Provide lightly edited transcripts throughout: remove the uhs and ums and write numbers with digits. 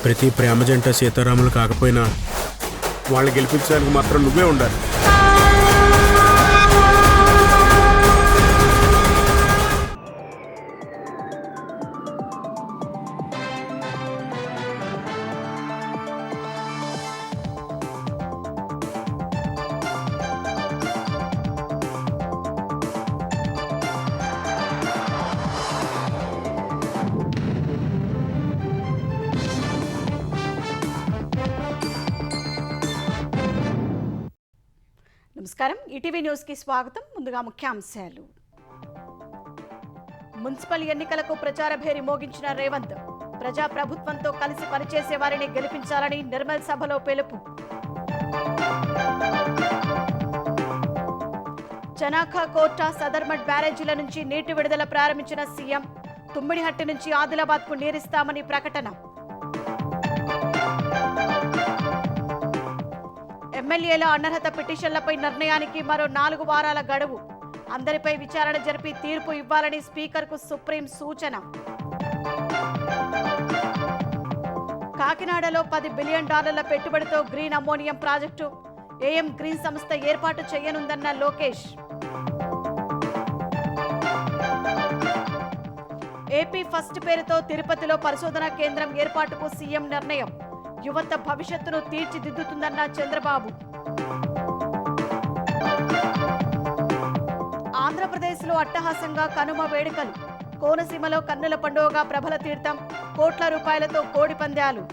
ప్రతి ప్రేమ జంట సీతారాములు కాకపోయినా వాళ్ళు గెలిపించడానికి మాత్రం నువ్వే ఉండాలి. నమస్కారం, ఈటీవీ న్యూస్ కి స్వాగతం. ముందుగా ముఖ్యాంశాలు. మున్సిపల్ ఎన్నికలకు ప్రచార భేరి మోగించిన రేవంత్. ప్రజా ప్రభుత్వంతో కలిసి పనిచేసే వారిని గెలిపించాలని నిర్మల్ సభలో పిలుపు. చనాఖా కోట సదర్మట్ బ్యారేజీల నుంచి నీటి విడుదల ప్రారంభించిన సీఎం. తుమ్మిడిహట్టి నుంచి ఆదిలాబాద్ కు నీరిస్తామని ప్రకటన. ఎమ్మెల్యేల అనర్హత పిటిషన్లపై నిర్ణయానికి మరో 4 వారాల గడువు. అందరిపై విచారణ జరిపి తీర్పు ఇవ్వాలని స్పీకర్కు సుప్రీం సూచన. కాకినాడలో $10 బిలియన్ పెట్టుబడితో green ammonium project. AM green సంస్థ ఏర్పాటు చేయనుందన్న లోకేష్. ఏపీ ఫస్ట్ పేరుతో తిరుపతిలో పరిశోధనా కేంద్రం ఏర్పాటుకు సీఎం నిర్ణయం. యువత భవిష్యత్తును తీర్చిదిద్దుతుందన్న చంద్రబాబు. ఆంధ్రప్రదేశ్లో అట్టహాసంగా కనుమ వేడుకలు. కోనసీమలో కన్నుల పండుగగా ప్రభల తీర్థం. కోట్ల రూపాయలతో కోడి పందాలు.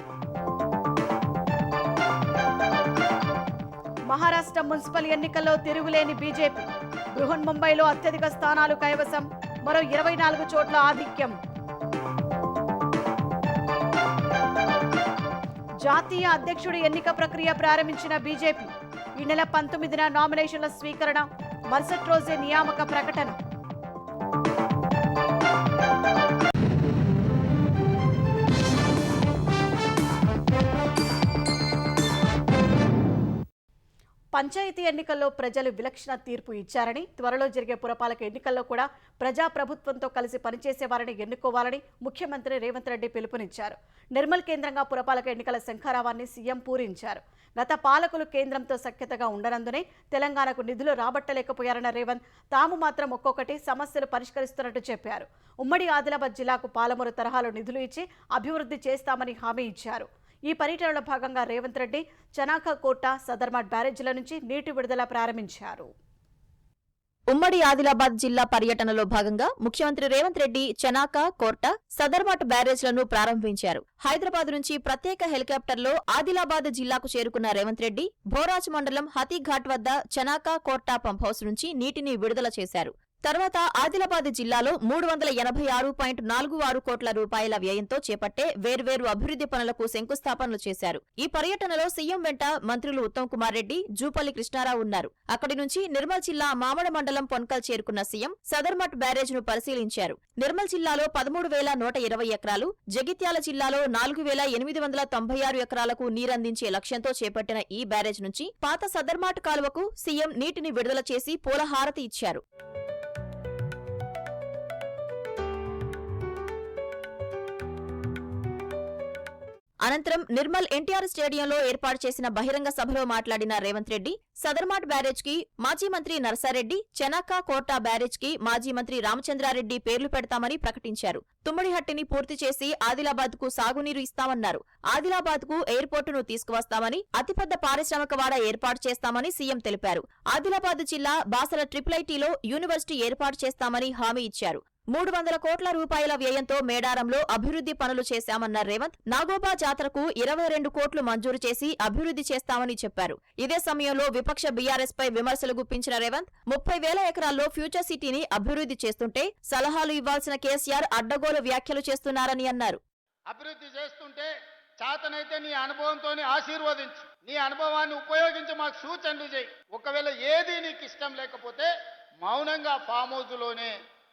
మహారాష్ట్ర మున్సిపల్ ఎన్నికల్లో తిరుగులేని బీజేపీ. బృహన్ ముంబైలో అత్యధిక స్థానాలు కైవసం. మరో 24 చోట్ల ఆధిక్యం. జాతీయ అధ్యక్షుడి ఎన్నిక ప్రక్రియ ప్రారంభించిన బీజేపీ. ఈ నెల 19న నామినేషన్ల స్వీకరణ. మరుసటి రోజే నియామక ప్రకటన. పంచాయతీ ఎన్నికల్లో ప్రజలు విలక్షణ తీర్పు ఇచ్చారని, త్వరలో జరిగే పురపాలక ఎన్నికల్లో కూడా ప్రజా ప్రభుత్వంతో కలిసి పనిచేసే వారిని ఎన్నుకోవాలని ముఖ్యమంత్రి రేవంత్ రెడ్డి పిలుపునిచ్చారు. నిర్మల్ కేంద్రంగా పురపాలక ఎన్నికల శంఖారావాన్ని సీఎం పూరించారు. గత పాలకులు కేంద్రంతో సఖ్యతగా ఉండనందునే తెలంగాణకు నిధులు రాబట్టలేకపోయారన్న రేవంత్ తాము మాత్రం ఒక్కొక్కటి సమస్యలు పరిష్కరిస్తున్నట్టు చెప్పారు. ఉమ్మడి ఆదిలాబాద్ జిల్లాకు పాలమూరు తరహాలో నిధులు ఇచ్చి అభివృద్ధి చేస్తామని హామీ ఇచ్చారు. ఈ పర్యటనలో భాగంగా రేవంత్ రెడ్డి చనాఖా కోట సదర్మట్ బ్యారేజీల నుంచి నీటి విడుదల ప్రారంభించారు. ఉమ్మడి ఆదిలాబాద్ జిల్లా పర్యటనలో భాగంగా ముఖ్యమంత్రి రేవంత్ రెడ్డి చనాకా, కోర్ట, సదర్మట్ బ్యారేజ్లను ప్రారంభించారు. హైదరాబాద్ నుంచి ప్రత్యేక హెలికాప్టర్లో ఆదిలాబాద్ జిల్లాకు చేరుకున్న రేవంత్ రెడ్డి భోరాజ్ మండలం హతీఘాట్ వద్ద చనాకా, కోర్ట పంప్ హౌస్ నుంచి నీటిని విడుదల చేశారు. తర్వాత ఆదిలాబాద్ జిల్లాలో 386.46 కోట్ల రూపాయల వ్యయంతో చేపట్టే వేర్వేరు అభివృద్ధి పనులకు శంకుస్థాపనలు చేశారు. ఈ పర్యటనలో సీఎం వెంట మంత్రులు ఉత్తమ్ కుమార్ రెడ్డి, జూపల్లి కృష్ణారావు ఉన్నారు. అక్కడి నుంచి నిర్మల్ జిల్లా మామడ మండలం పొన్కల్ చేరుకున్న సీఎం సదర్మట్ బ్యారేజ్ను పరిశీలించారు. నిర్మల్ జిల్లాలో 13,120 ఎకరాలు, జగిత్యాల జిల్లాలో 4,896 ఎకరాలకు నీరందించే లక్ష్యంతో చేపట్టిన ఈ బ్యారేజ్ నుంచి పాత సదర్మట్ కాలువకు సీఎం నీటిని విడుదల చేసి పూలహారతి ఇచ్చారు. అనంతరం నిర్మల్ ఎన్టీఆర్ స్టేడియంలో ఏర్పాటు చేసిన బహిరంగ సభలో మాట్లాడిన రేవంత్ రెడ్డి సదర్మాట్ బ్యారేజ్ కి మాజీ మంత్రి నర్సారెడ్డి, చనాకా, కోర్టా బ్యారేజ్ కి మాజీ మంత్రి రామచంద్రారెడ్డి పేర్లు పెడతామని ప్రకటించారు. తుమ్మడిహట్టిని పూర్తి చేసి ఆదిలాబాద్ కు సాగునీరు ఇస్తామన్నారు. ఆదిలాబాద్ కు ఎయిర్పోర్టును తీసుకువస్తామని, అతిపెద్ద పారిశ్రామిక వాడ ఏర్పాటు చేస్తామని సీఎం తెలిపారు. ఆదిలాబాద్ జిల్లా బాసల IIITలో యూనివర్సిటీ ఏర్పాటు చేస్తామని హామీ ఇచ్చారు. 300 కోట్ల రూపాయల వ్యయంతో మేడారంలో అభివృద్ధి పనులు చేశామన్న రేవంత్ నాగోబా జాతరకు 22 కోట్లు మంజూరు చేసి అభివృద్ధి చేస్తామని చెప్పారు. ఇదే సమయంలో విపక్ష బీఆర్ఎస్ పై విమర్శలు గుప్పించిన రేవంత్ 30,000 ఎకరాల్లో ఫ్యూచర్ సిటీని అభివృద్ధి చేస్తుంటే సలహాలు ఇవ్వాల్సిన కేసీఆర్ అడ్డగోలు వ్యాఖ్యలు చేస్తున్నారని అన్నారు. అభివృద్ధి చేస్తుంటే చాతనైతే నీ అనుభవంతోనే ఆశీర్వదించు, నీ అనుభవాన్ని ఉపయోగించి మాకు సూచనలు చేయి. ఒకవేళ ఏది నీకు ఇష్టం లేకపోతే మౌనంగా ఫామ్ హౌస్లోనే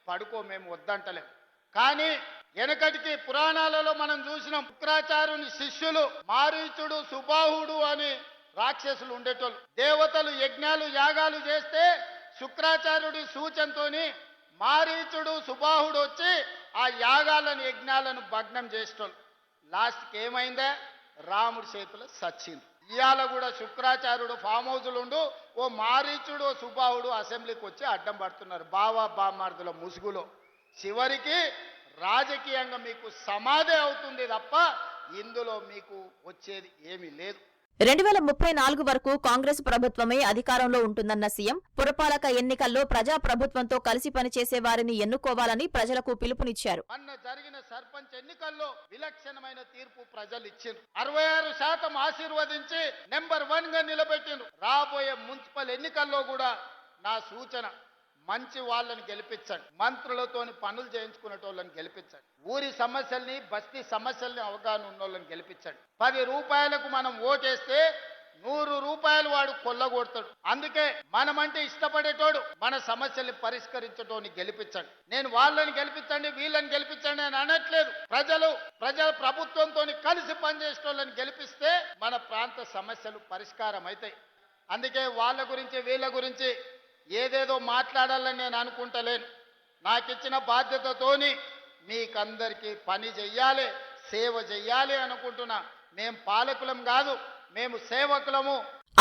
పడుకో, మేము వద్దంటలేం. కానీ వెనకటికి పురాణాలలో మనం చూసినాం, శుక్రాచార్యుని శిష్యులు మారీచుడు, సుబాహుడు అని రాక్షసులు ఉండేటోళ్ళు. దేవతలు యజ్ఞాలు యాగాలు చేస్తే శుక్రాచార్యుడి సూచనతోని మారీచుడు, సుబాహుడు వచ్చి ఆ యాగాలను యజ్ఞాలను భగ్నం చేసేటోళ్ళు. లాస్ట్కి ఏమైందా? రాముడి చేతిలో సచ్చింది. ఇవాళ కూడా శుక్రాచార్యుడు ఫామ్ హౌస్లుండు, ఓ మారీచుడు ఓ సుబాహుడు అసెంబ్లీకి వచ్చి అడ్డం పడుతున్నారు బావా బామార్దుల ముసుగులో. చివరికి రాజకీయంగా మీకు సమాధి అవుతుంది తప్ప ఇందులో మీకు వచ్చేది ఏమీ లేదు. 2034 వరకు కాంగ్రెస్ ప్రభుత్వమే అధికారంలో ఉంటుందన్న సీఎం పురపాలక ఎన్నికల్లో ప్రజా ప్రభుత్వంతో కలిసి పనిచేసే వారిని ఎన్నుకోవాలని ప్రజలకు పిలుపునిచ్చారు. మొన్న జరిగిన సర్పంచ్ ఎన్నికల్లో విలక్షణమైన తీర్పు ప్రజలు ఇచ్చిండ్రు. 66% ఆశీర్వదించి నెంబర్ 1 గా నిలబెట్టిండ్రు. రాబోయే మున్సిపల్ ఎన్నికల్లో కూడా నా సూచన, మంచి వాళ్ళని గెలిపించండి, మంత్రులతోని పనులు చేయించుకునేటోళ్ళని గెలిపించండి, ఊరి సమస్యల్ని బస్తీ సమస్యల్ని అవగాహన ఉన్నోళ్ళని గెలిపించండి. 10 రూపాయలకు మనం ఓటేస్తే 100 రూపాయలు వాడు కొల్లగొడతాడు. అందుకే మనమంటే ఇష్టపడేటోడు, మన సమస్యల్ని పరిష్కరించటోని గెలిపించండి. నేను వాళ్ళని గెలిపించండి వీళ్ళని గెలిపించండి అని అనట్లేదు. ప్రజల ప్రభుత్వంతో కలిసి పనిచేసేటోళ్ళని గెలిపిస్తే మన ప్రాంత సమస్యలు పరిష్కారం అవుతాయి. అందుకే వాళ్ళ గురించి వీళ్ళ గురించి ఏదేదో మాట్లాడాలని నేను అనుకుంటలేను. నాకిచ్చిన బాధ్యతతోని మీకందరికీ పని చెయ్యాలి, సేవ చెయ్యాలి అనుకుంటున్నా. మేం పాలకులం కాదు, మేము సేవకులము.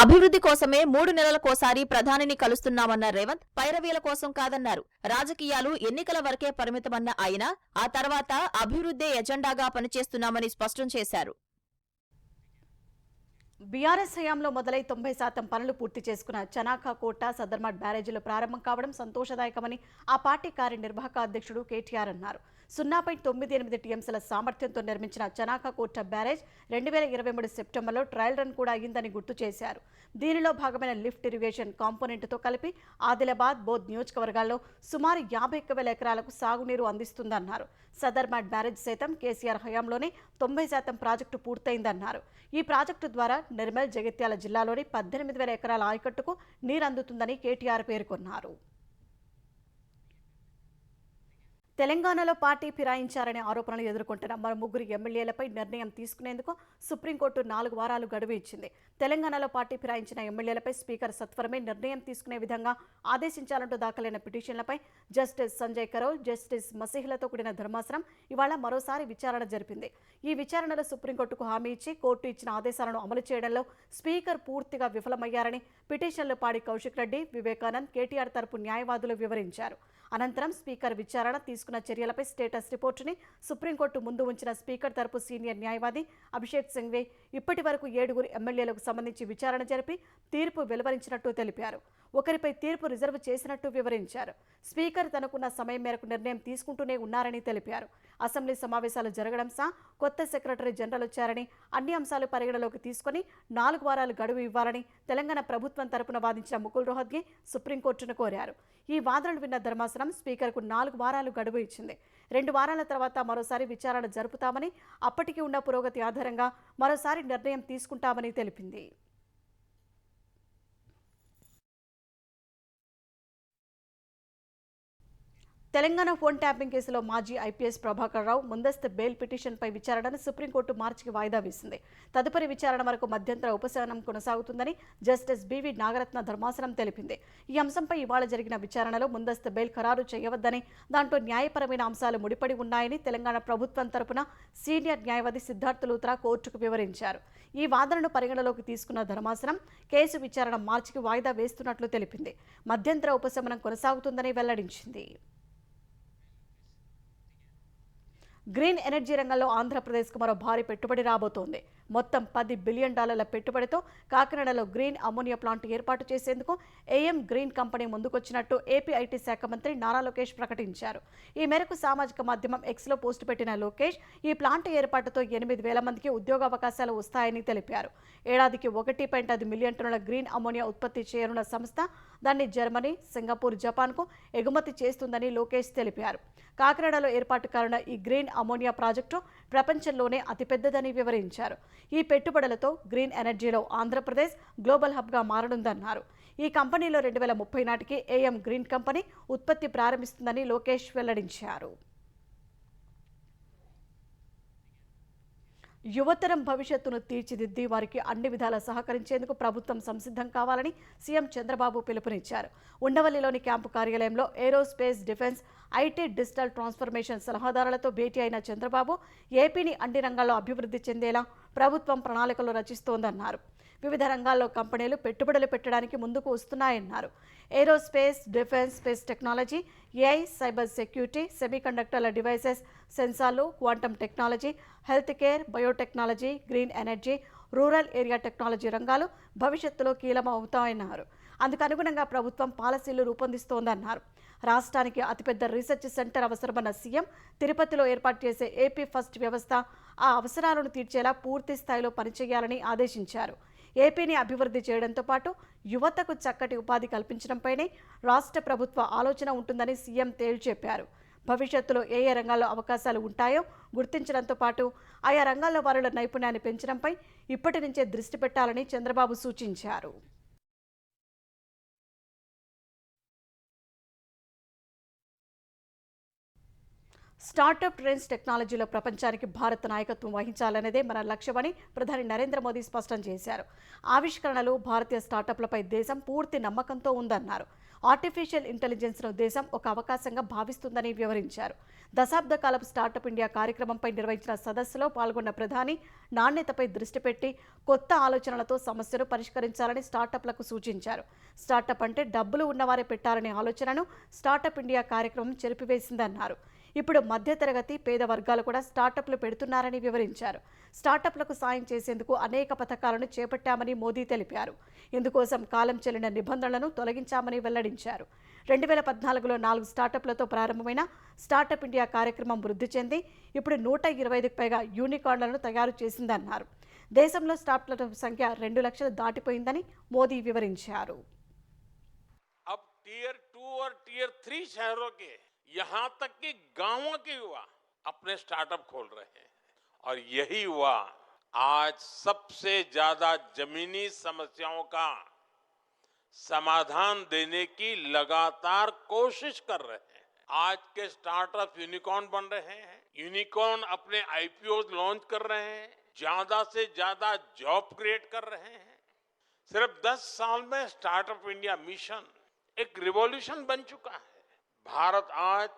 అభివృద్ధి కోసమే 3 నెలలకోసారి ప్రధానిని కలుస్తున్నామన్న రేవంత్ పైరవీల కోసం కాదన్నారు. రాజకీయాలు ఎన్నికల వరకే పరిమితమన్న ఆయన ఆ తర్వాత అభివృద్ధే ఎజెండాగా పనిచేస్తున్నామని స్పష్టం చేశారు. బీఆర్ఎస్ హయాంలో మొదలై 90% పనులు పూర్తి చేసుకున్న చనాకా కోట సదర్మట్ బ్యారేజీలు ప్రారంభం కావడం సంతోషదాయకమని ఆ పార్టీ కార్యనిర్వాహక అధ్యక్షుడు కేటీఆర్ అన్నారు. 0.98 టీఎంసీల సామర్థ్యంతో నిర్మించిన చనాకా కోట బ్యారేజ్ 2023 సెప్టెంబర్లో ట్రయల్ రన్ కూడా అయ్యిందని గుర్తు చేశారు. దీనిలో భాగమైన లిఫ్ట్ ఇరిగేషన్ కాంపోనెంట్తో కలిపి ఆదిలాబాద్, బోధ్ నియోజకవర్గాల్లో సుమారు 51,000 ఎకరాలకు సాగునీరు అందిస్తుందన్నారు. సదర్మట్ బ్యారేజ్ సైతం కేసీఆర్ హయాంలోనే 90% ప్రాజెక్టు పూర్తయిందన్నారు. ఈ ప్రాజెక్టు ద్వారా నిర్మల్, జగిత్యాల జిల్లాలోని 18,000 ఎకరాల ఆయకట్టుకు నీరు అందుతుందని కేటీఆర్ పేర్కొన్నారు. తెలంగాణలో పార్టీ ఫిరాయించారనే ఆరోపణలు ఎదుర్కొంటున్న మరో 3 ఎమ్మెల్యేలపై నిర్ణయం తీసుకునేందుకు సుప్రీంకోర్టు 4 వారాలు గడువు ఇచ్చింది. తెలంగాణలో పార్టీ ఫిరాయించిన ఎమ్మెల్యేలపై స్పీకర్ సత్వరమే నిర్ణయం తీసుకునే విధంగా ఆదేశించాలంటూ దాఖలైన పిటిషన్లపై జస్టిస్ సంజయ్ కరోల్, జస్టిస్ మసీహ్లతో కూడిన ధర్మాసనం ఇవాళ మరోసారి విచారణ జరిపింది. ఈ విచారణలో సుప్రీంకోర్టుకు హామీ ఇచ్చి కోర్టు ఇచ్చిన ఆదేశాలను అమలు చేయడంలో స్పీకర్ పూర్తిగా విఫలమయ్యారని పిటిషన్లు పాడి కౌశిక్ రెడ్డి, వివేకానంద్, కేటీఆర్ తరపు న్యాయవాదులు వివరించారు. అనంతరం స్పీకర్ విచారణ తీసుకున్న చర్యలపై స్టేటస్ రిపోర్టుని సుప్రీంకోర్టు ముందు ఉంచిన స్పీకర్ తరపు సీనియర్ న్యాయవాది అభిషేక్ సింఘ్వి ఇప్పటి వరకు 7 ఎమ్మెల్యేలకు సంబంధించి విచారణ జరిపి తీర్పు వెలువరించినట్టు తెలిపారు. ఒకరిపై తీర్పు రిజర్వ్ చేసినట్టు వివరించారు. స్పీకర్ తనకున్న సమయం మేరకు నిర్ణయం తీసుకుంటూనే ఉన్నారని తెలిపారు. అసెంబ్లీ సమావేశాలు జరగడం సహా కొత్త సెక్రటరీ జనరల్ వచ్చారని, అన్ని అంశాలు పరిగణలోకి తీసుకుని 4 వారాలు గడువు ఇవ్వాలని తెలంగాణ ప్రభుత్వం తరపున వాదించిన ముకుల్ రోహత్గి సుప్రీంకోర్టును కోరారు. ఈ వాదనలు విన్న ధర్మాసనం స్పీకర్కు 4 వారాలు గడువు ఇచ్చింది. 2 వారాల తర్వాత మరోసారి విచారణ జరుపుతామని, అప్పటికి ఉన్న పురోగతి ఆధారంగా మరోసారి నిర్ణయం తీసుకుంటామని తెలిపింది. తెలంగాణ ఫోన్ ట్యాపింగ్ కేసులో మాజీ ఐపీఎస్ ప్రభాకర్ రావు ముందస్తు బెయిల్ పిటిషన్పై విచారణను సుప్రీంకోర్టు మార్చికి వాయిదా వేసింది. తదుపరి విచారణ వరకు మధ్యంతర ఉపశమనం కొనసాగుతుందని జస్టిస్ బివి నాగరత్న ధర్మాసనం తెలిపింది. ఈ అంశంపై ఇవాళ జరిగిన విచారణలో ముందస్తు బెయిల్ ఖరారు చేయవద్దని, దాంట్లో న్యాయపరమైన అంశాలు ముడిపడి ఉన్నాయని తెలంగాణ ప్రభుత్వం తరపున సీనియర్ న్యాయవాది సిద్ధార్థ లూత్రా కోర్టుకు వివరించారు. ఈ వాదనను పరిగణలోకి తీసుకున్న ధర్మాసనం కేసు విచారణ మార్చికి వాయిదా వేస్తున్నట్లు తెలిపింది. మధ్యంతర ఉపశమనం కొనసాగుతుందని వెల్లడించింది. గ్రీన్ ఎనర్జీ రంగంలో ఆంధ్రప్రదేశ్కు మరో భారీ పెట్టుబడి రాబోతోంది. మొత్తం $10 బిలియన్ పెట్టుబడితో కాకినాడలో గ్రీన్ అమోనియా ప్లాంట్ ఏర్పాటు చేసేందుకు ఏఎం గ్రీన్ కంపెనీ ముందుకొచ్చినట్టు ఏపీ ఐటీ శాఖ మంత్రి నారా లోకేష్ ప్రకటించారు. ఈ మేరకు సామాజిక మాధ్యమం ఎక్స్లో పోస్టు పెట్టిన లోకేష్ ఈ ప్లాంట్ ఏర్పాటుతో 8,000 మందికి ఉద్యోగావకాశాలు వస్తాయని తెలిపారు. ఏడాదికి 1.5 మిలియన్ టన్నుల గ్రీన్ అమోనియా ఉత్పత్తి చేయనున్న సంస్థ దాన్ని జర్మనీ, సింగపూర్, జపాన్కు ఎగుమతి చేస్తుందని లోకేష్ తెలిపారు. కాకినాడలో ఏర్పాటు కానున్న ఈ గ్రీన్ అమోనియా ప్రాజెక్టు ప్రపంచంలోనే అతిపెద్దదని వివరించారు. ఈ పెట్టుబడులతో గ్రీన్ ఎనర్జీలో ఆంధ్రప్రదేశ్ గ్లోబల్ హబ్గా మారనుందన్నారు. ఈ కంపెనీలో 2030 నాటికి ఏఎం గ్రీన్ కంపెనీ ఉత్పత్తి ప్రారంభిస్తుందని లోకేష్ వెల్లడించారు. యువతరం భవిష్యత్తును తీర్చిదిద్ది వారికి అన్ని విధాలా సహకరించేందుకు ప్రభుత్వం సంసిద్ధం కావాలని సీఎం చంద్రబాబు పిలుపునిచ్చారు. ఉండవల్లిలోని క్యాంపు కార్యాలయంలో aerospace, defence, IT, digital transformation సలహాదారులతో భేటీ అయిన చంద్రబాబు ఏపీని అన్ని రంగాల్లో అభివృద్ధి చెందేలా ప్రభుత్వం ప్రణాళికలు రచిస్తోందన్నారు. వివిధ రంగాల్లో కంపెనీలు పెట్టుబడులు పెట్టడానికి ముందుకు వస్తున్నాయన్నారు. Aerospace, defence, space technology, AI, cyber security, సెమీకండక్టర్ల డివైసెస్, సెన్సార్లు, quantum technology, health care, biotechnology, green energy, rural area technology రంగాలు భవిష్యత్తులో కీలమవుతాయన్నారు. అందుకు అనుగుణంగా ప్రభుత్వం పాలసీలు రూపొందిస్తోందన్నారు. రాష్ట్రానికి అతిపెద్ద రీసెర్చ్ సెంటర్ అవసరమన్న సీఎం తిరుపతిలో ఏర్పాటు చేసే ఏపీ ఫస్ట్ వ్యవస్థ ఆ అవసరాలను తీర్చేలా పూర్తి స్థాయిలో పనిచేయాలని ఆదేశించారు. ఏపీని అభివృద్ధి చేయడంతో పాటు యువతకు చక్కటి ఉపాధి కల్పించడంపైనే రాష్ట్ర ప్రభుత్వ ఆలోచన ఉంటుందని సీఎం తేల్చెప్పారు. భవిష్యత్తులో ఏ ఏ రంగాల్లో అవకాశాలు ఉంటాయో గుర్తించడంతో పాటు ఆయా రంగాల్లో వారిలో నైపుణ్యాన్ని పెంచడంపై ఇప్పటి నుంచే దృష్టి పెట్టాలని చంద్రబాబు సూచించారు. స్టార్టప్ ట్రెండ్స్ టెక్నాలజీలో ప్రపంచానికి భారత్ నాయకత్వం వహించాలనేదే మన లక్ష్యమని ప్రధాని నరేంద్ర మోదీ స్పష్టం చేశారు. ఆవిష్కరణలు, భారతీయ స్టార్టప్లపై దేశం పూర్తి నమ్మకంతో ఉందన్నారు. ఆర్టిఫిషియల్ ఇంటెలిజెన్స్ను దేశం ఒక అవకాశంగా భావిస్తుందని వివరించారు. దశాబ్ద కాలపు స్టార్టప్ ఇండియా కార్యక్రమంపై నిర్వహించిన సదస్సులో పాల్గొన్న ప్రధాని నాణ్యతపై దృష్టి పెట్టి కొత్త ఆలోచనలతో సమస్యను పరిష్కరించాలని స్టార్టప్లకు సూచించారు. స్టార్టప్ అంటే డబ్బులు ఉన్నవారే పెట్టాలనే ఆలోచనను స్టార్టప్ ఇండియా కార్యక్రమం చెరిపివేసిందన్నారు. ఇప్పుడు మధ్యతరగతి, పేద వర్గాలు కూడా స్టార్టప్లు పెడుతున్నారని వివరించారు. స్టార్టప్లకు సాయం చేసేందుకు అనేక పథకాలను చేపట్టామని మోదీ తెలిపారు. ఇందుకోసం కాలం చెల్లిన నిబంధనలను తొలగించామని వెల్లడించారు. 2014లో 4 స్టార్టప్లతో ప్రారంభమైన స్టార్టప్ ఇండియా కార్యక్రమం వృద్ధి చెంది ఇప్పుడు 125కు పైగా యూనికార్న్లను తయారు చేసిందన్నారు. దేశంలో స్టార్టప్ల సంఖ్య 2 లక్షలు దాటిపోయిందని మోదీ వివరించారు. अब टियर 2 और टियर 3 शहरों के यहाँ तक कि गांवों के युवा अपने स्टार्टअप खोल रहे हैं और यही युवा आज सबसे ज्यादा जमीनी समस्याओं का समाधान देने की लगातार कोशिश कर रहे हैं. आज के स्टार्टअप यूनिकॉर्न बन रहे हैं, यूनिकॉर्न अपने आईपीओ लॉन्च कर रहे हैं, ज्यादा से ज्यादा जॉब क्रिएट कर रहे हैं. सिर्फ 10 साल में स्टार्टअप इंडिया मिशन एक रिवॉल्यूशन बन चुका है. भारत आज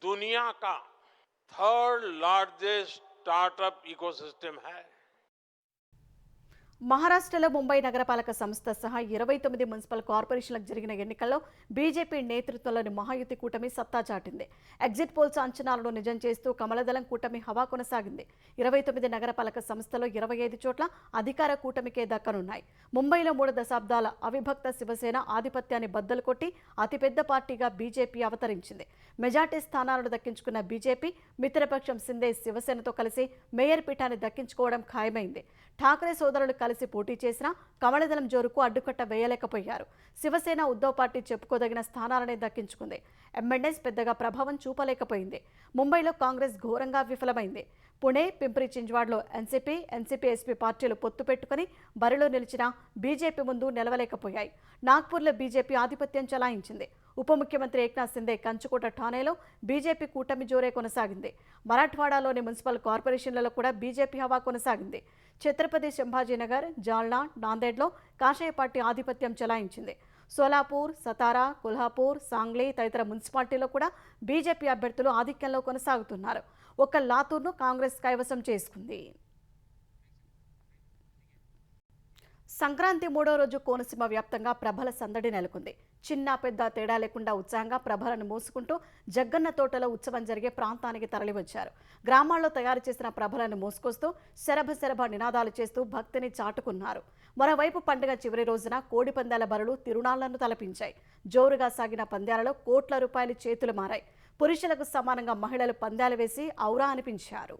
दुनिया का 3rd लार्जेस्ट स्टार्टअप इकोसिस्टम है. మహారాష్ట్రలో ముంబై నగరపాలక సంస్థ సహా 29 మున్సిపల్ కార్పొరేషన్లకు జరిగిన ఎన్నికల్లో బీజేపీ నేతృత్వంలోని మహాయుతి కూటమి సత్తా చాటింది. ఎగ్జిట్ పోల్స్ అంచనాలను నిజం చేస్తూ కమలదళం కూటమి హవా కొనసాగింది. 29 నగరపాలక సంస్థలో 25 చోట్ల అధికార కూటమికే దక్కనున్నాయి. ముంబైలో 3 దశాబ్దాల అవిభక్త శివసేన ఆధిపత్యాన్ని బద్దలు కొట్టి అతిపెద్ద పార్టీగా బీజేపీ అవతరించింది. మెజార్టీ స్థానాలను దక్కించుకున్న బీజేపీ మిత్రపక్షం సిందే శివసేనతో కలిసి మేయర్ పీఠాన్ని దక్కించుకోవడం ఖాయమైంది. ఠాకరే సోదరులు కలిసి పోటీ చేసినా కమలదళం జోరుకు అడ్డుకట్ట వేయలేకపోయారు. శివసేన, ఉద్దవ్ పార్టీ చెప్పుకోదగిన స్థానాలనే దక్కించుకుంది. ఎంఎన్ఎస్ పెద్దగా ప్రభావం చూపలేకపోయింది. ముంబైలో కాంగ్రెస్ ఘోరంగా విఫలమైంది. పుణె, పింప్రి చింజ్వాడ్లో ఎన్సీపీ, ఎస్పీ పార్టీలు పొత్తు పెట్టుకుని బరిలో నిలిచిన బీజేపీ ముందు నిలవలేకపోయాయి. నాగ్పూర్లో బీజేపీ ఆధిపత్యం చలాయించింది. ఉప ముఖ్యమంత్రి ఏక్నాథ్ సిందే కంచుకోట ఠానేలో బీజేపీ కూటమి జోరే కొనసాగింది. మరాఠ్వాడాలోని మున్సిపల్ కార్పొరేషన్లలో కూడా బీజేపీ హవా కొనసాగింది. ఛత్రపతి సంభాజీనగర్, జాల్నా, నాందేడ్లో కాషాయ పార్టీ ఆధిపత్యం చలాయించింది. సోలాపూర్, సతారా, కొల్హాపూర్, సాంగ్లీ తదితర మున్సిపాలిటీలో కూడా బీజేపీ అభ్యర్థులు ఆధిక్యంలో కొనసాగుతున్నారు. ఒక్క లాతూర్ను కాంగ్రెస్ కైవసం చేసుకుంది. సంక్రాంతి 3వ రోజు కోనసీమ వ్యాప్తంగా ప్రభల సందడి నెలకొంది. చిన్న పెద్ద తేడా లేకుండా ఉత్సాహంగా ప్రభలను మోసుకుంటూ జగ్గన్న తోటలో ఉత్సవం జరిగే ప్రాంతానికి తరలివచ్చారు. గ్రామాల్లో తయారు చేసిన ప్రభలను మోసుకొస్తూ శరభ నినాదాలు చేస్తూ భక్తిని చాటుకున్నారు. మరోవైపు పండుగ చివరి రోజున కోడి పందాల బరులు తిరునాళ్లను తలపించాయి. జోరుగా సాగిన పందాలలో కోట్ల రూపాయలు చేతులు మారాయి. పురుషులకు సమానంగా మహిళలు పందాలు వేసి ఔరా అనిపించారు.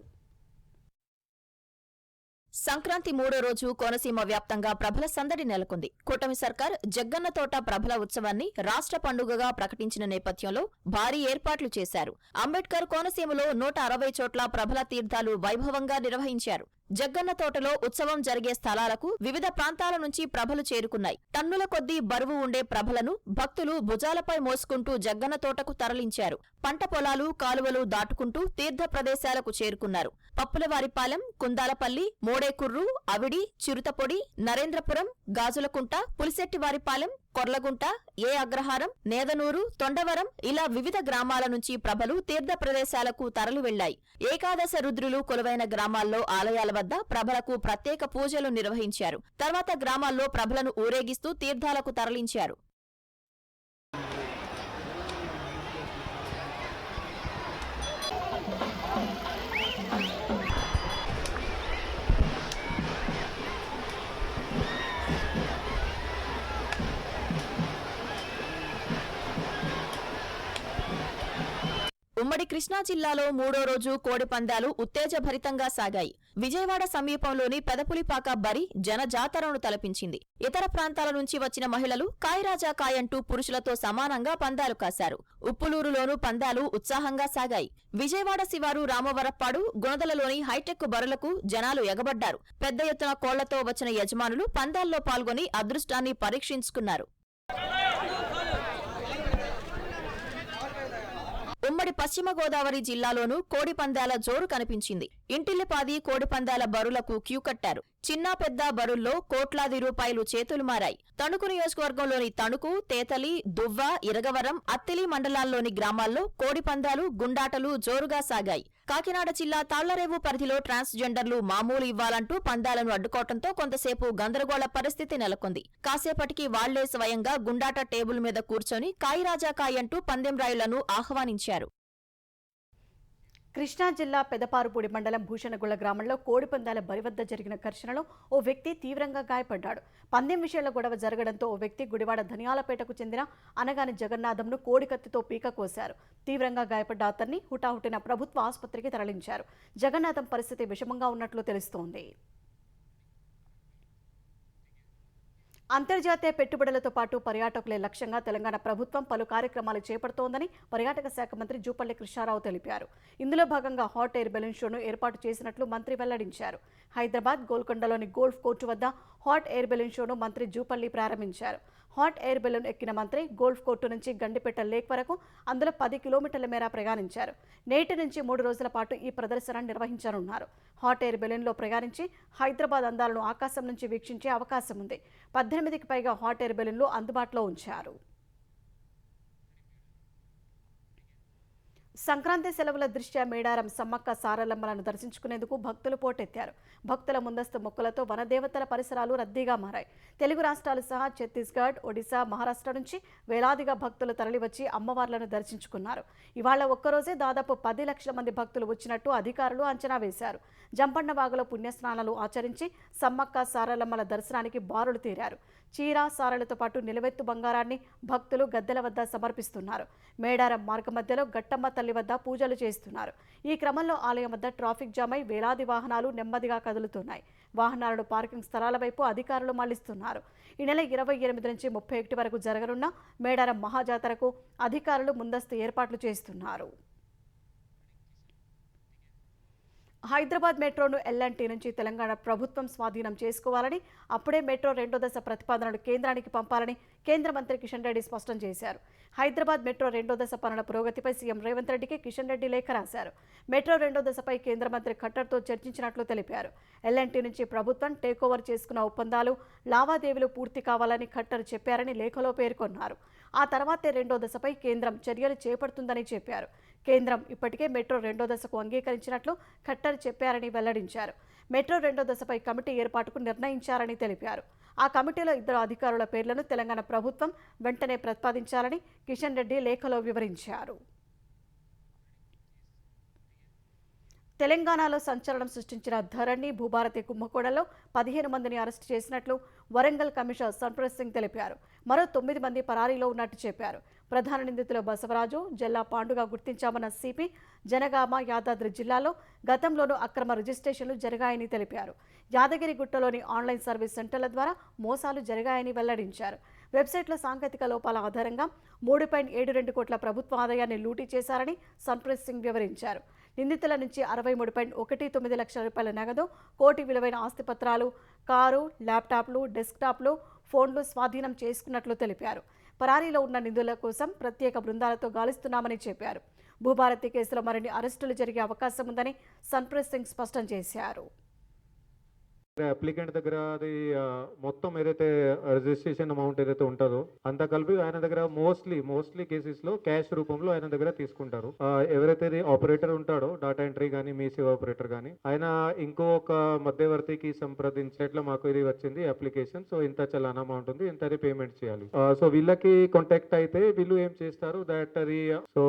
సంక్రాంతి 3వ రోజు కోనసీమ వ్యాప్తంగా ప్రభల సందడి నెలకొంది. కూటమి సర్కార్ జగ్గన్న తోట ప్రభల ఉత్సవాన్ని రాష్ట్ర పండుగగా ప్రకటించిన నేపథ్యంలో భారీ ఏర్పాట్లు చేశారు. అంబేద్కర్ కోనసీమలో 160 చోట్ల ప్రభల తీర్థాలు వైభవంగా నిర్వహించారు. జగ్గన్న తోటలో ఉత్సవం జరిగే స్థలాలకు వివిధ ప్రాంతాల నుంచి ప్రభలు చేరుకున్నాయి. టన్నుల కొద్దీ బరువు ఉండే ప్రభలను భక్తులు భుజాలపై మోసుకుంటూ జగ్గన్న తోటకు తరలించారు. పంట పొలాలు, కాలువలు దాటుకుంటూ తీర్థ ప్రదేశాలకు చేరుకున్నారు. పప్పులవారిపాలెం, కుందాలపల్లి, మోడేకుర్రు, అవిడి, చిరుతపొడి, నరేంద్రపురం, గాజులకుంట, పులిశెట్టివారిపాలెం, కొర్లగుంట, ఏ అగ్రహారం, నేదనూరు, తొండవరం ఇలా వివిధ గ్రామాల నుంచి ప్రభలు తీర్థ ప్రదేశాలకు తరలి వెళ్లాయి. ఏకాదశ రుద్రులు కొలువైన గ్రామాల్లో ఆలయాల వద్ద ప్రభలకు ప్రత్యేక పూజలు నిర్వహించారు. తర్వాత గ్రామాల్లో ప్రభలను ఊరేగిస్తూ తీర్థాలకు తరలించారు. ఉమ్మడి కృష్ణా జిల్లాలో మూడో రోజు కోడి పందాలు ఉత్తేజభరితంగా సాగాయి. విజయవాడ సమీపంలోని పెదపులిపాక బరి జనజాతరను తలపించింది. ఇతర ప్రాంతాల నుంచి వచ్చిన మహిళలు కాయరాజా కాయంటూ పురుషులతో సమానంగా పందాలు కాశారు. ఉప్పులూరులోనూ పందాలు ఉత్సాహంగా సాగాయి. విజయవాడ శివారు రామవరప్పాడు, గుణదలలోని హైటెక్ బరులకు జనాలు ఎగబడ్డారు. పెద్ద ఎత్తున కోళ్లతో వచ్చిన యజమానులు పందాల్లో పాల్గొని అదృష్టాన్ని పరీక్షించుకున్నారు. ఉమ్మడి పశ్చిమ గోదావరి జిల్లాలోనూ కోడి పందాల జోరు కనిపించింది. ఇంటిల్లిపాది కోడి పందాల బరులకు క్యూ కట్టారు. చిన్నా పెద్ద బరుల్లో కోట్లాది రూపాయలు చేతులు మారాయి. తణుకు నియోజకవర్గంలోని తణుకు, తేతలి, దువ్వ, ఇరగవరం, అత్తిలి మండలాల్లోని గ్రామాల్లో కోడి పందాలు, గుండాటలు జోరుగా సాగాయి. కాకినాడ జిల్లా తాళ్లరేవు పరిధిలో ట్రాన్స్జెండర్లు మామూలు ఇవ్వాలంటూ పందాలను అడ్డుకోవడంతో కొంతసేపు గందరగోళ పరిస్థితి నెలకొంది. కాసేపటికి వాళ్లే స్వయంగా గుండాట టేబుల్ మీద కూర్చొని కాయరాజా కాయంటూ పందెం రాయులను ఆహ్వానించారు. కృష్ణా జిల్లా పెదపారుపూడి మండలం భూషణగుళ్ల గ్రామంలో కోడిపందాల బరి వద్ద జరిగిన ఘర్షణలో ఓ వ్యక్తి తీవ్రంగా గాయపడ్డాడు. పందెం విషయంలో గొడవ జరగడంతో ఓ వ్యక్తి గుడివాడ ధనియాలపేటకు చెందిన అనగాని జగన్నాథంను కోడికత్తితో పీక కోశారు. తీవ్రంగా గాయపడ్డ అతన్ని హుటాహుటిన ప్రభుత్వ ఆసుపత్రికి తరలించారు. జగన్నాథం పరిస్థితి విషమంగా ఉన్నట్లు తెలుస్తోంది. అంతర్జాతీయ పెట్టుబడులతో పాటు పర్యాటకులే లక్ష్యంగా తెలంగాణ ప్రభుత్వం పలు కార్యక్రమాలు చేపడుతోందని పర్యాటక శాఖ మంత్రి జూపల్లి కృష్ణారావు తెలిపారు. ఇందులో భాగంగా హాట్ ఎయిర్ బెలూన్ షోను ఏర్పాటు చేసినట్లు మంత్రి వెల్లడించారు. హైదరాబాద్ గోల్కొండలోని గోల్ఫ్ కోర్టు వద్ద హాట్ ఎయిర్ బెలూన్ షోను మంత్రి జూపల్లి ప్రారంభించారు. హాట్ ఎయిర్ బెలూన్ ఎక్కిన మంత్రి గోల్ఫ్ కోర్టు నుంచి గండిపేట లేక్ వరకు అందులో 10 కిలోమీటర్ల మేర ప్రయాణించారు. నేటి నుంచి 3 రోజుల పాటు ఈ ప్రదర్శన నిర్వహించనున్నారు. హాట్ ఎయిర్ బెలూన్లో ప్రయాణించి హైదరాబాద్ అందాలను ఆకాశం నుంచి వీక్షించే అవకాశం ఉంది. 18కి పైగా హాట్ ఎయిర్ బెలూన్లు అందుబాటులో ఉంచారు. సంక్రాంతి సెలవుల దృష్ట్యా మేడారం సమ్మక్క సారలమ్మలను దర్శించుకునేందుకు భక్తులు పోటెత్తారు. భక్తుల ముందస్తు మొక్కులతో వనదేవతల పరిసరాలు రద్దీగా మారాయి. తెలుగు రాష్ట్రాలు సహా ఛత్తీస్గఢ్, ఒడిశా, మహారాష్ట్ర నుంచి వేలాదిగా భక్తులు తరలివచ్చి అమ్మవార్లను దర్శించుకున్నారు. ఇవాళ ఒక్కరోజే దాదాపు 10 లక్షల మంది భక్తులు వచ్చినట్టు అధికారులు అంచనా వేశారు. జంపన్నవాగులో పుణ్యస్నానాలు ఆచరించి సమ్మక్క సారలమ్మల దర్శనానికి బారులు తీరారు. చీర, సారలతో పాటు నిలవెత్తు బంగారాన్ని భక్తులు గద్దెల వద్ద సమర్పిస్తున్నారు. మేడారం మార్గ మధ్యలో గట్టమ్మ తల్లి వద్ద పూజలు చేస్తున్నారు. ఈ క్రమంలో ఆలయం వద్ద ట్రాఫిక్ జామ్ అయి వేలాది వాహనాలు నెమ్మదిగా కదులుతున్నాయి. వాహనాలను పార్కింగ్ స్థలాల వైపు అధికారులు మళ్లిస్తున్నారు. ఈ నెల 28 నుంచి 31 వరకు జరగనున్న మేడారం మహాజాతరకు అధికారులు ముందస్తు ఏర్పాట్లు చేస్తున్నారు. హైదరాబాద్ మెట్రోను ఎల్ఎన్టీ నుంచి తెలంగాణ ప్రభుత్వం స్వాధీనం చేసుకోవాలని, అప్పుడే మెట్రో 2వ దశ ప్రతిపాదనలు కేంద్రానికి పంపాలని కేంద్ర మంత్రి కిషన్ రెడ్డి స్పష్టం చేశారు. హైదరాబాద్ మెట్రో 2వ దశ పనుల పురోగతిపై సీఎం రేవంత్ రెడ్డికి కిషన్ రెడ్డి లేఖ రాశారు. మెట్రో 2వ దశపై కేంద్ర మంత్రి ఖట్టర్తో చర్చించినట్లు తెలిపారు. ఎల్ఎన్టీ నుంచి ప్రభుత్వం టేకోవర్ చేసుకున్న ఒప్పందాలు, లావాదేవీలు పూర్తి కావాలని ఖట్టర్ చెప్పారని లేఖలో పేర్కొన్నారు. ఆ తర్వాతే 2వ దశపై కేంద్రం చర్యలు చేపడుతుందని చెప్పారు. కేంద్రం ఇప్పటికే మెట్రో 2వ దశకు అంగీకరించినట్లు ఖట్టర్ చెప్పారని వెల్లడించారు. మెట్రో 2వ దశపై కమిటీ ఏర్పాటుకు నిర్ణయించారని తెలిపారు. ఆ కమిటీలో 2 అధికారుల పేర్లను తెలంగాణ ప్రభుత్వం వెంటనే ప్రతిపాదించాలని కిషన్ రెడ్డి లేఖలో వివరించారు. తెలంగాణలో సంచలనం సృష్టించిన ధరణి భూభారతి కుంభకోణంలో 15 మందిని అరెస్టు చేసినట్లు వరంగల్ కమిషనర్ సన్ప్రత్ సింగ్ తెలిపారు. మరో 9 మంది పరారీలో ఉన్నట్టు చెప్పారు. ప్రధాన నిందితులు బసవరాజు, జల్లా పాండుగా గుర్తించామన్న సిపి జనగామ, యాదాద్రి జిల్లాలో గతంలోనూ అక్రమ రిజిస్ట్రేషన్లు జరిగాయని తెలిపారు. యాదగిరిగుట్టలోని ఆన్లైన్ సర్వీస్ సెంటర్ల ద్వారా మోసాలు జరిగాయని వెల్లడించారు. వెబ్సైట్లో సాంకేతిక లోపాల ఆధారంగా 3.72 కోట్ల ప్రభుత్వ ఆదాయాన్ని లూటీ చేశారని సన్ప్రత్ సింగ్ వివరించారు. నిందితుల నుంచి 63.19 లక్షల రూపాయల నగదు, కోటి విలువైన ఆస్తిపత్రాలు, కారు, ల్యాప్టాప్లు, డెస్క్టాప్లు, ఫోన్లు స్వాధీనం చేసుకున్నట్లు తెలిపారు. పరారీలో ఉన్న నిందితుల కోసం ప్రత్యేక బృందాలతో గాలిస్తున్నామని చెప్పారు. భూభారతి కేసులో మరిన్ని అరెస్టులు జరిగే అవకాశం ఉందని సన్ప్రత్ సింగ్ స్పష్టం చేశారు. అప్లికెంట్ దగ్గర అది మొత్తం ఏదైతే రిజిస్ట్రేషన్ అమౌంట్ ఏదైతే ఉంటుందో అంతా కలిపి ఆయన దగ్గర మోస్ట్లీ కేసెస్ లో క్యాష్ రూపంలో ఆయన దగ్గర తీసుకుంటారు. ఎవరైతే ఆపరేటర్ ఉంటాడో డేటా ఎంట్రీ కానీ మీ సేవ ఆపరేటర్ కానీ ఆయన ఇంకొక మధ్యవర్తికి సంప్రదించేట్లా మాకు ఇది వచ్చింది అప్లికేషన్, సో ఇంత చలానా అమౌంట్ ఉంది, ఇంత పేమెంట్ చేయాలి. సో వీళ్ళకి కాంటాక్ట్ అయితే వీళ్ళు ఏం చేస్తారు దట్ అది సో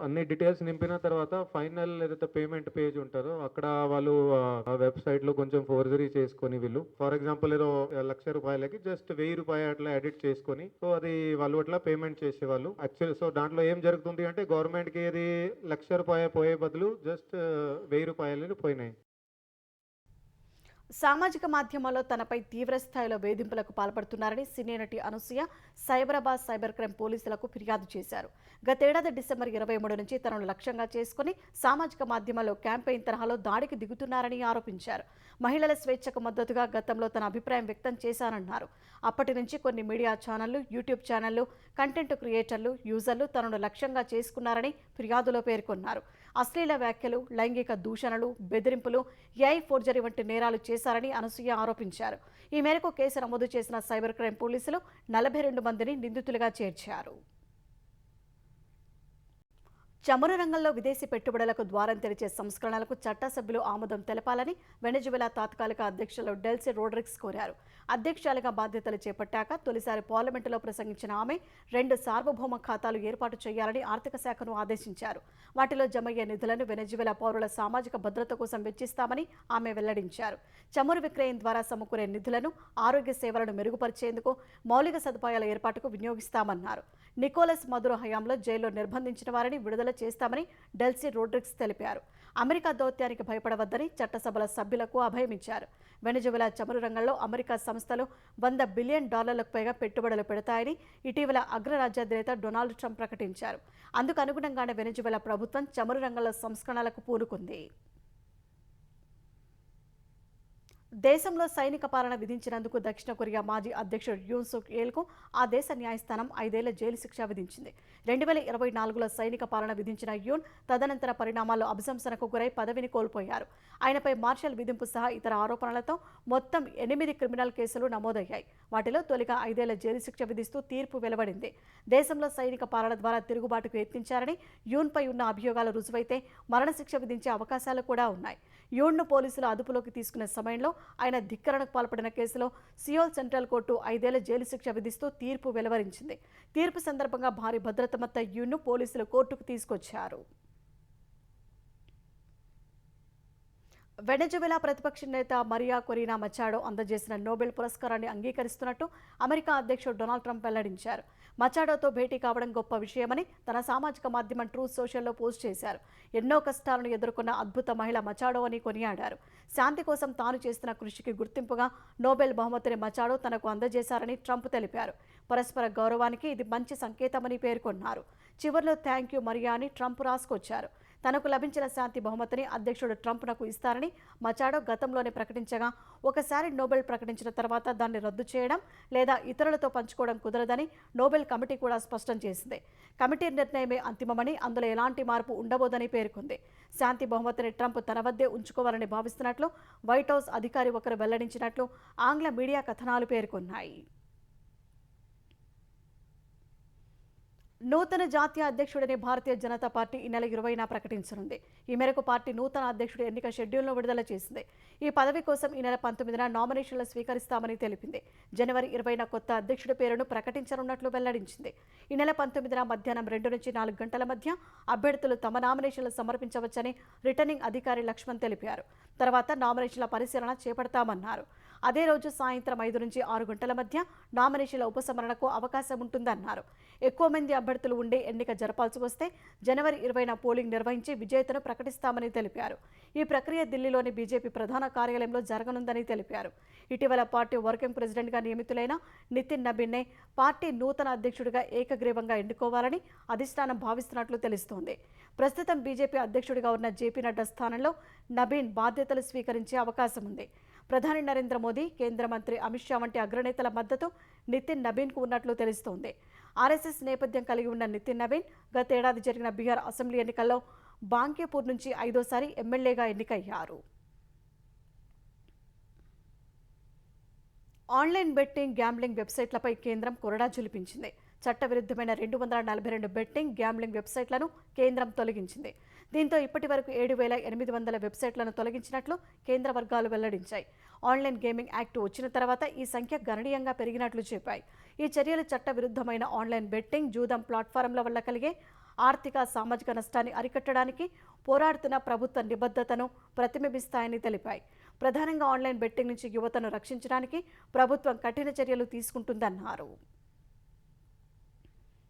అన్ని డీటెయిల్స్ నింపిన తర్వాత ఫైనల్ ఏదైతే పేమెంట్ పేజ్ ఉంటుందో అక్కడ వాళ్ళు వెబ్సైట్ లో కొంచెం ఫోర్జరీ చేసుకొని వీళ్ళు ఫర్ ఎగ్జాంపుల్ ఏదో ₹1,00,000 జస్ట్ ₹1,000 అట్లా ఎడిట్ చేసుకొని సో అది వాళ్ళు అట్లా పేమెంట్ చేసేవాళ్ళు. యాక్చువల్లీ సో దాంట్లో ఏం జరుగుతుంది అంటే గవర్నమెంట్ కి ఇది ₹1,00,000 పోయే బదులు జస్ట్ ₹1,000 పోయినాయి. సామాజిక మాధ్యమాల్లో తనపై తీవ్ర స్థాయిలో వేధింపులకు పాల్పడుతున్నారని సినీ నటి అనసూయ సైబరాబాద్ సైబర్ క్రైమ్ పోలీసులకు ఫిర్యాదు చేశారు. గతేడాది డిసెంబర్ 23 నుంచి తనను లక్ష్యంగా చేసుకుని సామాజిక మాధ్యమాల్లో క్యాంపెయిన్ తరహాలో దాడికి దిగుతున్నారని ఆరోపించారు. మహిళల స్వేచ్ఛకు మద్దతుగా గతంలో తన అభిప్రాయం వ్యక్తం చేశానన్నారు. అప్పటి నుంచి కొన్ని మీడియా ఛానళ్లు, యూట్యూబ్ ఛానళ్లు, కంటెంట్ క్రియేటర్లు, యూజర్లు తనను లక్ష్యంగా చేసుకున్నారని ఫిర్యాదులో పేర్కొన్నారు. అశ్లీల వ్యాఖ్యలు, లైంగిక దూషణలు, బెదిరింపులు, ఏఐ ఫోర్జరీ వంటి నేరాలు చేశారని అనసూయ ఆరోపించారు. ఈ మేరకు కేసు నమోదు చేసిన సైబర్ క్రైమ్ పోలీసులు 42 మందిని నిందితులుగా చేర్చారు. చమురు రంగంలో విదేశీ పెట్టుబడులకు ద్వారం తెరిచే సంస్కరణలకు చట్టసభ్యులు ఆమోదం తెలపాలని వెనెజువెలా తాత్కాలిక అధ్యక్షులు డెల్సీ రోడ్రిగ్స్ కోరారు. అధ్యక్షులుగా బాధ్యతలు చేపట్టాక తొలిసారి పార్లమెంటులో ప్రసంగించిన ఆమె 2 సార్వభౌమ ఖాతాలు ఏర్పాటు చేయాలని ఆర్థిక శాఖను ఆదేశించారు. వాటిలో జమయ్యే నిధులను వెనెజువెలా పౌరుల సామాజిక భద్రత కోసం వెచ్చిస్తామని ఆమె వెల్లడించారు. చమురు విక్రయం ద్వారా సమకూరే నిధులను ఆరోగ్య సేవలను మెరుగుపరిచేందుకు, మౌలిక సదుపాయాల ఏర్పాటుకు వినియోగిస్తామన్నారు. నికోలస్ మదురో హయాంలో జైల్లో నిర్బంధించిన వారిని విడుదల చేస్తామని డెల్సీ రోడ్రిగ్స్ తెలిపారు. అమెరికా దౌత్యానికి భయపడవద్దని చట్టసభల సభ్యులకు అభయమిచ్చారు. వెనెజువెలా చమురు రంగంలో అమెరికా సంస్థలు $100 బిలియన్ పైగా పెట్టుబడులు పెడతాయని ఇటీవల అగ్రరాజ్యాధినేత డొనాల్డ్ ట్రంప్ ప్రకటించారు. అందుకు అనుగుణంగానే వెనెజువెలా ప్రభుత్వం చమురు రంగంలో సంస్కరణలకు పూనుకుంది. దేశంలో సైనిక పాలన విధించినందుకు దక్షిణ కొరియా మాజీ అధ్యక్షుడు యూన్ సుక్ ఏల్కు ఆ దేశ న్యాయస్థానం 5 ఏళ్ల జైలు శిక్ష విధించింది. 2024లో సైనిక పాలన విధించిన యూన్ తదనంతర పరిణామాల్లో అభిశంసనకు గురై పదవిని కోల్పోయారు. ఆయనపై మార్షల్ విధింపు సహా ఇతర ఆరోపణలతో మొత్తం 8 క్రిమినల్ కేసులు నమోదయ్యాయి. వాటిలో తొలిగా 5 ఏళ్ల జైలు శిక్ష విధిస్తూ తీర్పు వెలువడింది. దేశంలో సైనిక పాలన ద్వారా తిరుగుబాటుకు యత్నించారని యూన్పై ఉన్న అభియోగాలు రుజువైతే మరణశిక్ష విధించే అవకాశాలు కూడా ఉన్నాయి. యూన్ను పోలీసులు అదుపులోకి తీసుకునే సమయంలో ఆయన ధిక్కరణకు పాల్పడిన కేసులో సియోల్ సెంట్రల్ కోర్టు 5 ఏళ్ల జైలు శిక్ష విధిస్తూ తీర్పు వెలువరించింది. తీర్పు సందర్భంగా భారీ భద్రత మధ్య యూన్ను పోలీసులు కోర్టుకు తీసుకొచ్చారు. వెనెజువెలా ప్రతిపక్ష నేత మరియా కొరీనా మచాడో అందజేసిన నోబెల్ పురస్కారాన్ని అంగీకరిస్తున్నట్టు అమెరికా అధ్యక్షుడు డొనాల్డ్ ట్రంప్ వెల్లడించారు. మచాడోతో భేటీ కావడం గొప్ప విషయమని తన సామాజిక మాధ్యమం ట్రూత్ సోషల్లో పోస్ట్ చేశారు. ఎన్నో కష్టాలను ఎదుర్కొన్న అద్భుత మహిళ మచాడో అని కొనియాడారు. శాంతి కోసం తాను చేస్తున్న కృషికి గుర్తింపుగా నోబెల్ బహుమతిని మచాడో తనకు అందజేశారని ట్రంప్ తెలిపారు. పరస్పర గౌరవానికి ఇది మంచి సంకేతమని పేర్కొన్నారు. చివర్లో థ్యాంక్ యూ మరియా అని ట్రంప్ రాసుకొచ్చారు. తనకు లభించిన శాంతి బహుమతిని అధ్యక్షుడు ట్రంప్నకు ఇస్తారని మచాడో గతంలోనే ప్రకటించగా, ఒకసారి నోబెల్ ప్రకటించిన తర్వాత దాన్ని రద్దు చేయడం లేదా ఇతరులతో పంచుకోవడం కుదరదని నోబెల్ కమిటీ కూడా స్పష్టం చేసింది. కమిటీ నిర్ణయమే అంతిమమని, అందులో ఎలాంటి మార్పు ఉండబోదని పేర్కొంది. శాంతి బహుమతిని ట్రంప్ తన వద్దే ఉంచుకోవాలని భావిస్తున్నట్లు వైట్ హౌస్ అధికారి ఒకరు వెల్లడించినట్లు ఆంగ్ల మీడియా కథనాలు పేర్కొన్నాయి. నూతన జాతీయ అధ్యక్షుడిని భారతీయ జనతా పార్టీ ఈ నెల 20న ప్రకటించనుంది. ఈ మేరకు పార్టీ నూతన అధ్యక్షుడి ఎన్నిక షెడ్యూల్ను విడుదల చేసింది. ఈ పదవి కోసం ఈ నెల 19న నామినేషన్లు స్వీకరిస్తామని తెలిపింది. జనవరి 20న కొత్త అధ్యక్షుడి పేరును ప్రకటించనున్నట్లు వెల్లడించింది. ఈ నెల 19న మధ్యాహ్నం 2 నుంచి 4 గంటల మధ్య అభ్యర్థులు తమ నామినేషన్లు సమర్పించవచ్చని రిటర్నింగ్ అధికారి లక్ష్మణ్ తెలిపారు. తర్వాత నామినేషన్ల పరిశీలన చేపడతామన్నారు. అదే రోజు సాయంత్రం 5 నుంచి 6 గంటల మధ్య నామినేషన్ల ఉపసంహరణకు అవకాశం ఉంటుందన్నారు. ఎక్కువ మంది అభ్యర్థులు ఉండే ఎన్నిక జరపాల్సి వస్తే జనవరి 20న పోలింగ్ నిర్వహించి విజేతను ప్రకటిస్తామని తెలిపారు. ఈ ప్రక్రియ ఢిల్లీలోని బీజేపీ ప్రధాన కార్యాలయంలో జరగనుందని తెలిపారు. ఇటీవల పార్టీ వర్కింగ్ ప్రెసిడెంట్గా నియమితులైన నితిన్ నబీన్నే పార్టీ నూతన అధ్యక్షుడిగా ఏకగ్రీవంగా ఎన్నుకోవాలని అధిష్టానం భావిస్తున్నట్లు తెలుస్తోంది. ప్రస్తుతం బీజేపీ అధ్యక్షుడిగా ఉన్న జేపీ నడ్డా స్థానంలో నబీన్ బాధ్యతలు స్వీకరించే అవకాశం ఉంది. ప్రధాని నరేంద్ర మోదీ, కేంద్ర మంత్రి అమిత్ షా వంటి అగ్రనేతల మద్దతు నితిన్ నబీన్కు ఉన్నట్లు తెలుస్తోంది. ఆర్ఎస్ఎస్ నేపథ్యం కలిగి ఉన్న నితిన్ నబీన్ గతేడాది జరిగిన బీహార్ అసెంబ్లీ ఎన్నికల్లో బాంకీపూర్ నుంచి 5వ సారి ఎమ్మెల్యేగా ఎన్నికయ్యారు. ఆన్లైన్ బెట్టింగ్ గ్యాంబ్లింగ్ వెబ్సైట్లపై కేంద్రం కొరడా జులిపించింది. చట్టవిరుద్ధమైన 242 బెట్టింగ్ గ్యాంబ్లింగ్ వెబ్సైట్లను కేంద్రం తొలగించింది. దీంతో ఇప్పటి వరకు 7,800 వెబ్సైట్లను తొలగించినట్లు కేంద్ర వర్గాలు వెల్లడించాయి. ఆన్లైన్ గేమింగ్ యాక్ట్ వచ్చిన తర్వాత ఈ సంఖ్య గణనీయంగా పెరిగినట్లు చెప్పాయి. ఈ చర్యలు చట్టవిరుద్ధమైన ఆన్లైన్ బెట్టింగ్, జూదం ప్లాట్ఫారంల వల్ల కలిగే ఆర్థిక, సామాజిక నష్టాన్ని అరికట్టడానికి పోరాడుతున్న ప్రభుత్వ నిబద్ధతను ప్రతిబింబిస్తాయని తెలిపాయి. ప్రధానంగా ఆన్లైన్ బెట్టింగ్ నుంచి యువతను రక్షించడానికి ప్రభుత్వం కఠిన చర్యలు తీసుకుంటుందన్నారు.